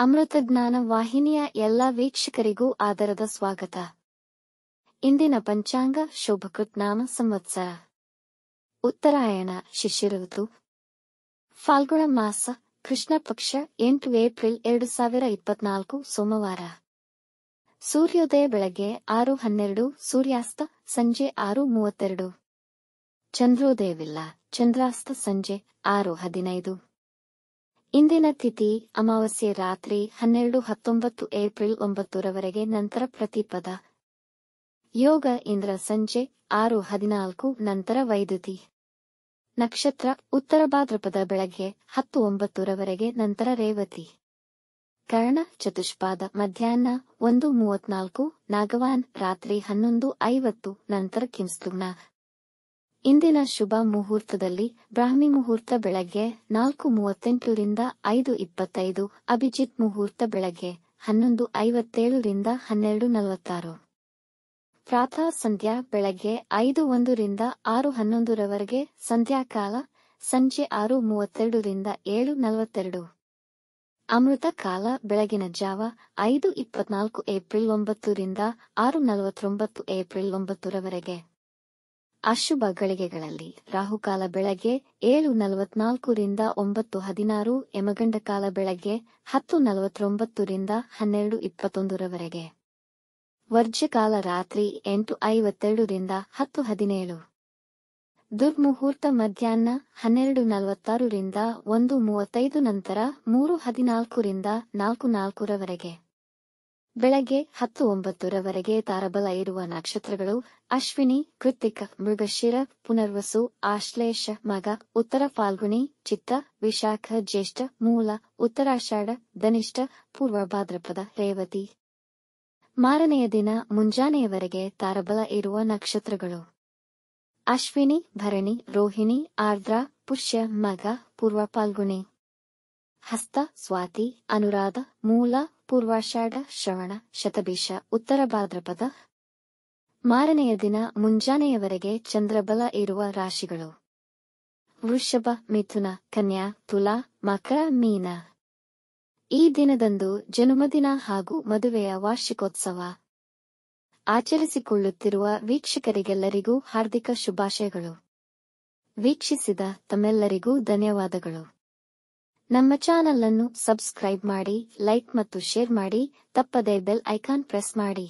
ಅಮೃತಜ್ಞಾನ ವಾಹಿನಿಯ ಎಲ್ಲಾ ವೀಕ್ಷಕರಿಗೂ ಆದರದ ಸ್ವಾಗತ. ಇಂದಿನ ಪಂಚಾಂಗ ಶೋಭಕೃತ್ ನಾಮ ಸಂವತ್ಸರ ಉತ್ತರಾಯಣ ಶಿಶಿರ ಋತು ಫಾಲ್ಗುಣ ಮಾಸ ಕೃಷ್ಣ ಪಕ್ಷ 8 ಏಪ್ರಿಲ್ 2024 ಸೋಮವಾರ. ಸೂರ್ಯೋದಯ ಬೆಳಗ್ಗೆ 6:12, ಸೂರ್ಯಾಸ್ತ ಸಂಜೆ 6:32. ಚಂದ್ರೋದಯವಿಲ್ಲ, ಚಂದ್ರಾಸ್ತ ಸಂಜೆ 6:15. ಇಂದಿನ ತಿಥಿ ಅಮಾವಾಸ್ಯೆ ರಾತ್ರಿ 12-19 ಏಪ್ರಿಲ್ 9ರವರೆಗೆ, ನಂತರ ಪ್ರತಿಪದ. ಯೋಗ ಇಂದ್ರ ಸಂಜೆ 6:14 ನಂತರ ವೈದುತಿ. ನಕ್ಷತ್ರ ಉತ್ತರ ಭಾದ್ರಪದ ಬೆಳಗ್ಗೆ 10:09ರವರೆಗೆ, ನಂತರ ರೇವತಿ. ಕರ್ಣ ಚತುಷ್ಪಾದ ಮಧ್ಯಾಹ್ನ 1:34, ನಾಗವಾನ್ ರಾತ್ರಿ 11:50 ನಂತರ ಕಿಂಸ್ತುಗ್ನ. ಇಂದಿನ ಶುಭ ಮುಹೂರ್ತದಲ್ಲಿ ಬ್ರಾಹ್ಮಿ ಮುಹೂರ್ತ ಬೆಳಗ್ಗೆ 4:38 ರಿಂದ 5:25, ಅಭಿಜಿತ್ ಮುಹೂರ್ತ ಬೆಳಗ್ಗೆ 11:57 ರಿಂದ 12:46. ಪ್ರಾತಃ ಸಂಧ್ಯಾ ಬೆಳಗ್ಗೆ 5:01 ರಿಂದ 6:11ರವರೆಗೆ, ಸಂಧ್ಯಾಕಾಲ ಸಂಜೆ 6:32 ರಿಂದ 7:42. ಅಮೃತ ಕಾಲ ಬೆಳಗಿನ ಜಾವ 5:24 ಏಪ್ರಿಲ್ 9 ರಿಂದ 6:49 ಏಪ್ರಿಲ್ 9ರವರೆಗೆ. ಅಶುಭ ಗಳಿಗೆಗಳಲ್ಲಿ ರಾಹುಕಾಲ ಬೆಳಗ್ಗೆ 7:44 ರಿಂದ 9:16, ಯಮಗಂಡ ಕಾಲ ಬೆಳಗ್ಗೆ 10:49 ರಿಂದ 12:21ರವರೆಗೆ. ವರ್ಜ್ಯಕಾಲ ರಾತ್ರಿ 8:52 ರಿಂದ 10:17. ದುರ್ಮುಹೂರ್ತ ಮಧ್ಯಾಹ್ನ 12:46 ರಿಂದ 1:35, ನಂತರ 3:14 ರಿಂದ 4:04ರವರೆಗೆ. ಬೆಳಗ್ಗೆ 10:09ರವರೆಗೆ ತಾರಬಲ ಇರುವ ನಕ್ಷತ್ರಗಳು ಅಶ್ವಿನಿ, ಕೃತ್ತಿಕ, ಮೃಗಶಿರ, ಪುನರ್ವಸು, ಆಶ್ಲೇಷ, ಮಗ, ಉತ್ತರ ಫಾಲ್ಗುಣಿ, ಚಿತ್ತ, ವಿಶಾಖ, ಜ್ಯೇಷ್ಠ, ಮೂಲ, ಉತ್ತರಾಷಾಢ, ಧನಿಷ್ಠ, ಪೂರ್ವ ಭಾದ್ರಪದ, ರೇವತಿ. ಮಾರನೆಯ ದಿನ ಮುಂಜಾನೆಯವರೆಗೆ ತಾರಬಲ ಇರುವ ನಕ್ಷತ್ರಗಳು ಅಶ್ವಿನಿ, ಭರಣಿ, ರೋಹಿಣಿ, ಆರ್ದ್ರ, ಪುಷ್ಯ, ಮಗ, ಪೂರ್ವ ಫಾಲ್ಗುಣಿ, ಹಸ್ತ, ಸ್ವಾತಿ, ಅನುರಾಧ, ಮೂಲ, ಪೂರ್ವಾಷಾಢ, ಶ್ರವಣ, ಶತಭಿಷ, ಉತ್ತರ ಭಾದ್ರಪದ. ಮಾರನೆಯ ದಿನ ಮುಂಜಾನೆಯವರೆಗೆ ಚಂದ್ರಬಲ ಇರುವ ರಾಶಿಗಳು ವೃಷಭ, ಮಿಥುನ, ಕನ್ಯಾ, ತುಲಾ, ಮಕರ, ಮೀನ. ಈ ದಿನದಂದು ಜನ್ಮದಿನ ಹಾಗೂ ಮದುವೆಯ ವಾರ್ಷಿಕೋತ್ಸವ ಆಚರಿಸಿಕೊಳ್ಳುತ್ತಿರುವ ವೀಕ್ಷಕರಿಗೆಲ್ಲರಿಗೂ ಹಾರ್ದಿಕ ಶುಭಾಶಯಗಳು. ವೀಕ್ಷಿಸಿದ ತಮ್ಮೆಲ್ಲರಿಗೂ ಧನ್ಯವಾದಗಳು. ನಮ್ಮ ಚಾನಲ್ ಅನ್ನು ಸಬ್ಸ್ಕ್ರೈಬ್ ಮಾಡಿ, ಲೈಕ್ ಮತ್ತು ಶೇರ್ ಮಾಡಿ, ತಪ್ಪದೇ ಬೆಲ್ ಐಕಾನ್ ಪ್ರೆಸ್ ಮಾಡಿ.